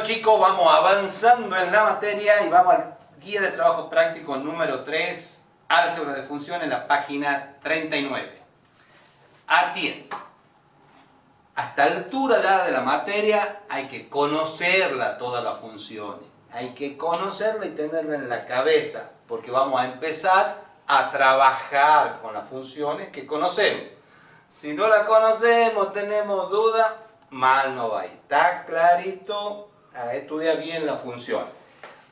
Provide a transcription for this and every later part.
Bueno chicos, vamos avanzando en la materia y vamos al guía de trabajo práctico número 3, álgebra de funciones, la página 39. Atiende. A esta altura ya de la materia hay que conocerla todas las funciones. Hay que conocerla y tenerla en la cabeza, porque vamos a empezar a trabajar con las funciones que conocemos. Si no la conocemos, tenemos dudas, mal no va a ir. Está clarito, a estudiar bien la función.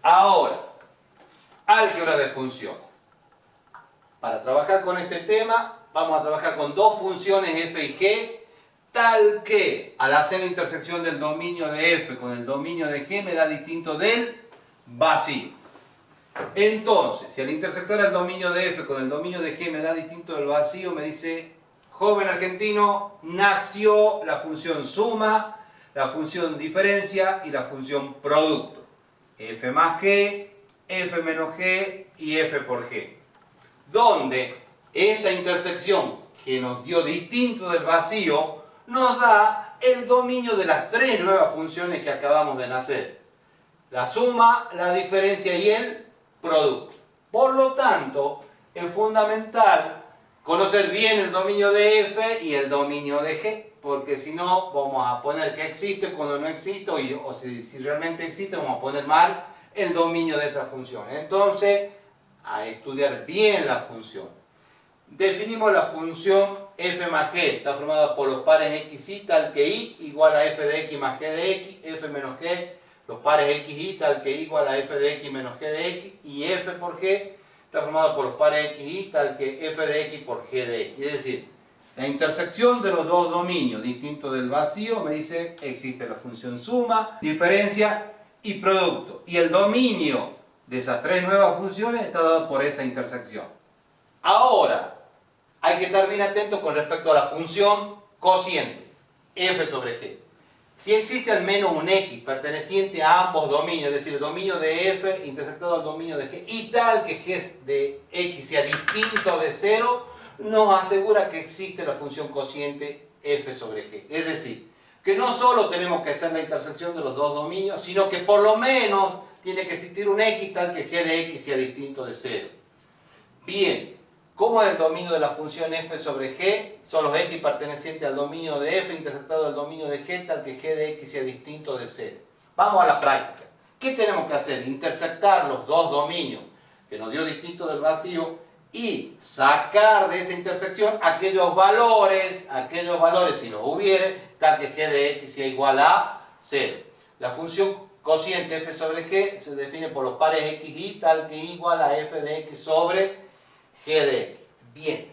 Ahora, álgebra de funciones. Para trabajar con este tema, vamos a trabajar con dos funciones f y g, tal que al hacer la intersección del dominio de f con el dominio de g me da distinto del vacío. Entonces, si al intersectar el dominio de f con el dominio de g me da distinto del vacío, me dice, joven argentino, nació la función suma, la función diferencia y la función producto. F más G, F menos G y F por G. Donde esta intersección que nos dio distinto del vacío nos da el dominio de las tres nuevas funciones que acabamos de nacer. La suma, la diferencia y el producto. Por lo tanto, es fundamental conocer bien el dominio de f y el dominio de g, porque si no vamos a poner que existe cuando no existe, o si realmente existe vamos a poner mal el dominio de esta función. Entonces, a estudiar bien la función. Definimos la función f más g, está formada por los pares x y tal que y igual a f de x más g de x, f menos g, los pares x y tal que y igual a f de x menos g de x, y f por g está formado por los pares x y tal que f de x por g de x. Es decir, la intersección de los dos dominios distintos del vacío me dice existe la función suma, diferencia y producto. Y el dominio de esas tres nuevas funciones está dado por esa intersección. Ahora, hay que estar bien atento con respecto a la función cociente, f sobre g. Si existe al menos un x perteneciente a ambos dominios, es decir, el dominio de f intersectado al dominio de g, y tal que g de x sea distinto de 0, nos asegura que existe la función cociente f sobre g. Es decir, que no solo tenemos que hacer la intersección de los dos dominios, sino que por lo menos tiene que existir un x tal que g de x sea distinto de 0. Bien. ¿Cómo es el dominio de la función f sobre g? Son los x pertenecientes al dominio de f intersectado al dominio de g tal que g de x sea distinto de 0. Vamos a la práctica. ¿Qué tenemos que hacer? Intersectar los dos dominios que nos dio distinto del vacío y sacar de esa intersección aquellos valores si los hubiere, tal que g de x sea igual a 0. La función cociente f sobre g se define por los pares x y tal que igual a f de x sobre g de x. Bien,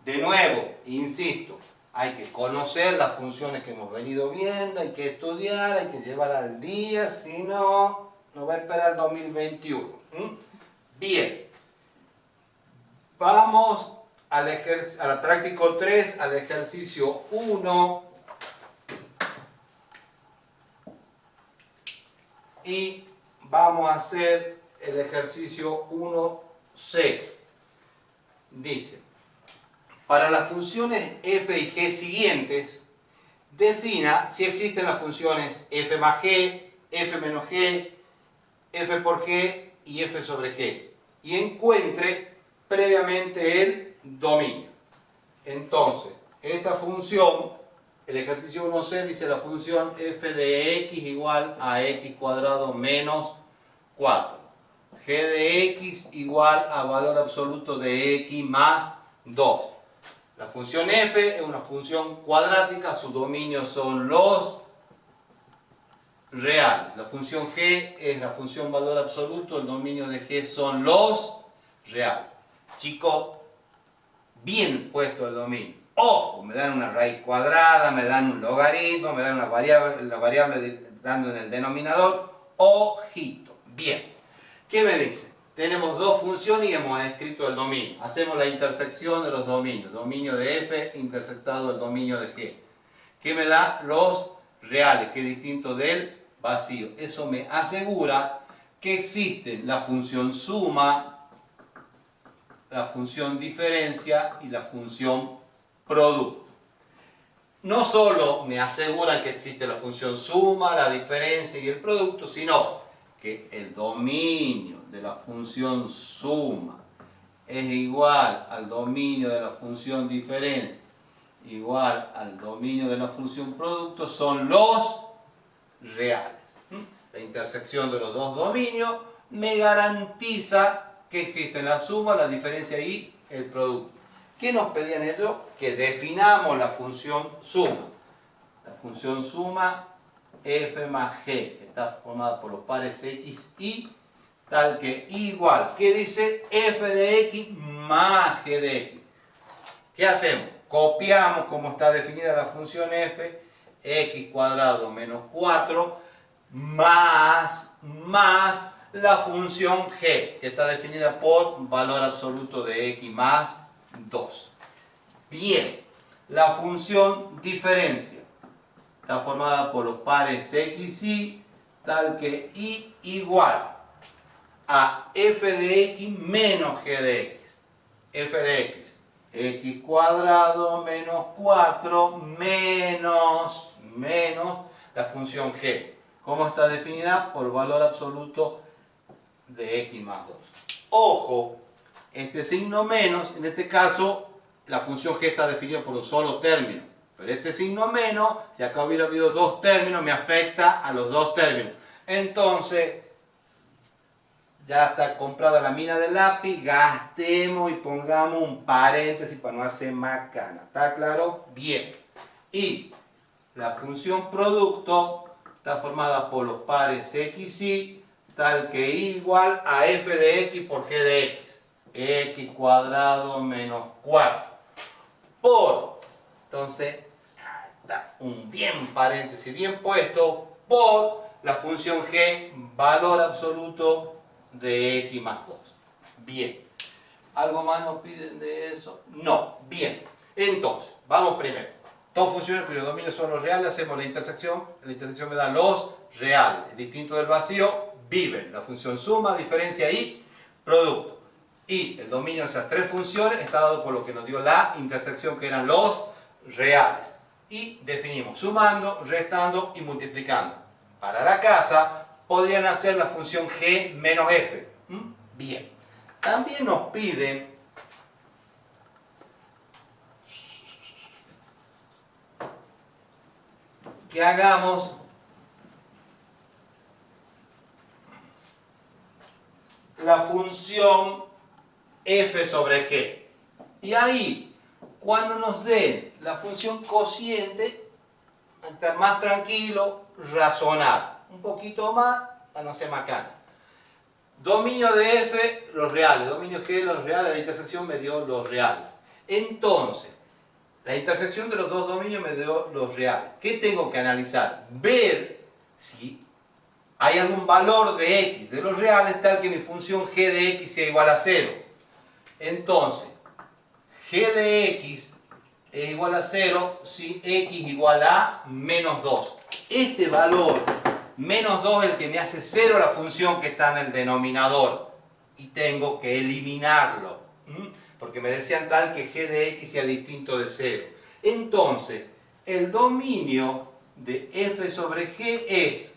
de nuevo, insisto, hay que conocer las funciones que hemos venido viendo, hay que estudiar, hay que llevar al día, si no, nos va a esperar el 2021. Bien, vamos al práctico 3, al ejercicio 1, y vamos a hacer el ejercicio 1C. Dice, para las funciones f y g siguientes, defina si existen las funciones f más g, f menos g, f por g y f sobre g, y encuentre previamente el dominio. Entonces, esta función, el ejercicio 1C dice la función f de x igual a x cuadrado menos 4. G de x igual a valor absoluto de x más 2. La función f es una función cuadrática, sus dominios son los reales. La función g es la función valor absoluto, el dominio de g son los reales. Chicos, bien puesto el dominio. Ojo, me dan una raíz cuadrada, me dan un logaritmo, me dan una variable, la variable dando en el denominador. Ojito. Bien. ¿Qué me dice? Tenemos dos funciones y hemos escrito el dominio. Hacemos la intersección de los dominios. Dominio de f intersectado el dominio de g. ¿Qué me da? Los reales, que es distinto del vacío. Eso me asegura que existen la función suma, la función diferencia y la función producto. no solo me asegura que existe la función suma, la diferencia y el producto, sino que el dominio de la función suma es igual al dominio de la función diferencia igual al dominio de la función producto son los reales. La intersección de los dos dominios me garantiza que existe la suma, la diferencia y el producto. ¿Qué nos pedían ellos? Que definamos la función suma. La función suma f más g, que está formada por los pares x y tal que igual. ¿Qué dice? F de x más g de x. ¿Qué hacemos? Copiamos como está definida la función f, x cuadrado menos 4 más la función g, que está definida por valor absoluto de x más 2. Bien, la función diferencia está formada por los pares x y tal que y igual a f de x menos g de x. F de x, x cuadrado menos 4 menos la función g. ¿Cómo está definida? Por valor absoluto de x más 2. Ojo, este signo menos, en este caso, la función g está definida por un solo término. Pero este signo menos, si acá hubiera habido dos términos, me afecta a los dos términos. Entonces, ya está comprada la mina del lápiz, gastemos y pongamos un paréntesis para no hacer macana. ¿Está claro? Bien. Y la función producto está formada por los pares x y tal que igual a f de x por g de x. X cuadrado menos 4. Por, entonces, está un bien paréntesis bien puesto, por la función g, valor absoluto de x más 2. Bien. ¿Algo más nos piden de eso? No. Bien. Entonces, vamos primero. Dos funciones cuyos dominios son los reales, hacemos la intersección me da los reales. El distinto del vacío, viven. La función suma, diferencia y producto. Y el dominio de esas tres funciones está dado por lo que nos dio la intersección, que eran los reales. Y definimos sumando, restando y multiplicando. Para la casa, podrían hacer la función g menos f. Bien. También nos piden que hagamos la función f sobre g. Y ahí, cuando nos den la función cociente, estar más tranquilo, razonar. Un poquito más, para no ser macana. Dominio de f, los reales. Dominio g, los reales. La intersección me dio los reales. Entonces, la intersección de los dos dominios me dio los reales. ¿Qué tengo que analizar? Ver si hay algún valor de x de los reales tal que mi función g de x sea igual a 0. Entonces, g de x es igual a 0 si x igual a menos 2. Este valor, menos 2, es el que me hace 0 la función que está en el denominador. Y tengo que eliminarlo. Porque me decían tal que g de x sea distinto de 0. Entonces, el dominio de f sobre g es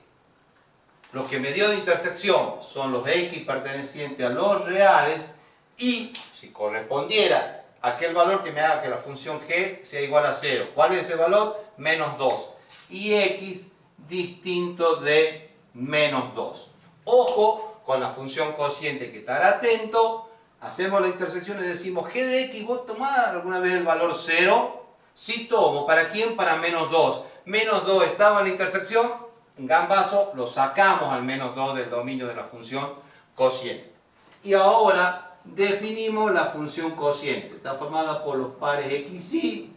lo que me dio de intersección, son los x pertenecientes a los reales, y si correspondiera a aquel valor que me haga que la función g sea igual a 0. ¿Cuál es ese valor? Menos 2. Y x distinto de menos 2. Ojo con la función cociente, que estar atento. Hacemos la intersección y decimos g de x, ¿vos tomás alguna vez el valor 0? Sí tomo. ¿Para quién? Para menos 2. Menos 2 estaba en la intersección, en gambazo lo sacamos al menos 2 del dominio de la función cociente. Y ahora definimos la función cociente. Está formada por los pares x y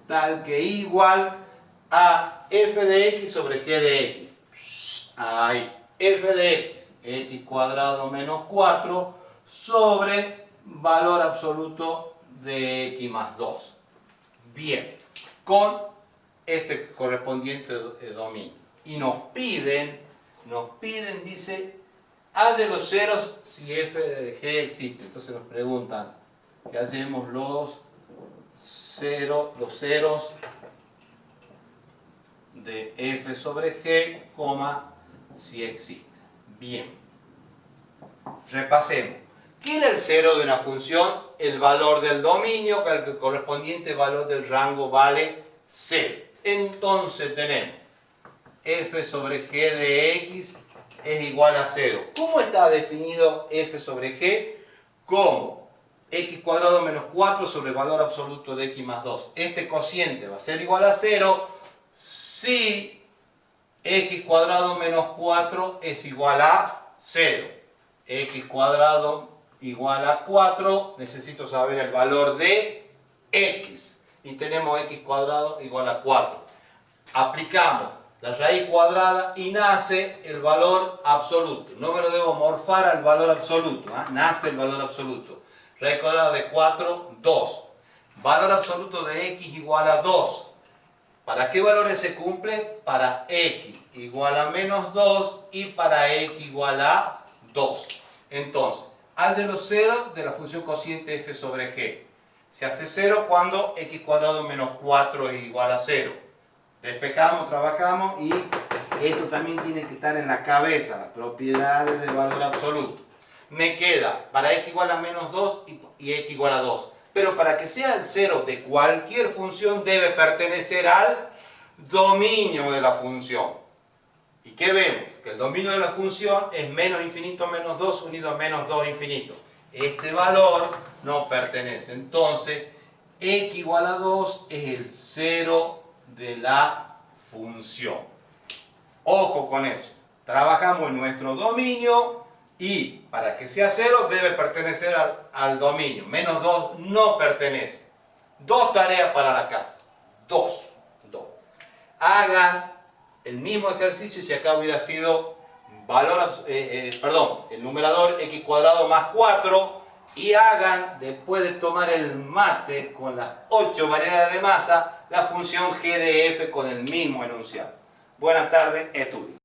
tal que igual a f de x sobre g de x. Ahí. F de x, x cuadrado menos 4 sobre valor absoluto de x más 2. Bien, con este correspondiente dominio. Y nos piden, dice, haz de los ceros si f de g existe. Entonces nos preguntan que hallemos los ceros de f sobre g, si existe. Bien. Repasemos. ¿Qué era el cero de una función? El valor del dominio, que el correspondiente valor del rango vale 0. Entonces tenemos f sobre g de x es igual a 0. ¿Cómo está definido f sobre g? Como x cuadrado menos 4 sobre el valor absoluto de x más 2. Este cociente va a ser igual a 0 si x cuadrado menos 4 es igual a 0. X cuadrado igual a 4, necesito saber el valor de x. Y tenemos x cuadrado igual a 4. Aplicamos la raíz cuadrada y nace el valor absoluto. No me lo debo morfar al valor absoluto. Nace el valor absoluto. Raíz cuadrada de 4, 2. Valor absoluto de x igual a 2. ¿Para qué valores se cumple? Para x igual a menos 2 y para x igual a 2. Entonces, al de los ceros de la función cociente f sobre g. Se hace 0 cuando x cuadrado menos 4 es igual a 0. Despejamos, trabajamos y esto también tiene que estar en la cabeza, las propiedades del valor absoluto. Me queda para x igual a menos 2 y x igual a 2. Pero para que sea el 0 de cualquier función debe pertenecer al dominio de la función. ¿Y qué vemos? Que el dominio de la función es menos infinito menos 2 unido a menos 2 infinito. Este valor no pertenece. Entonces, x igual a 2 es el 0 de la función. Ojo con eso. Trabajamos en nuestro dominio y para que sea 0 debe pertenecer al dominio. Menos 2 no pertenece. 2 tareas para la casa. 2. Hagan el mismo ejercicio si acá hubiera sido el numerador x cuadrado más 4 y hagan, después de tomar el mate con las 8 variedades de masa, la función g de f con el mismo enunciado. Buenas tardes, estudien.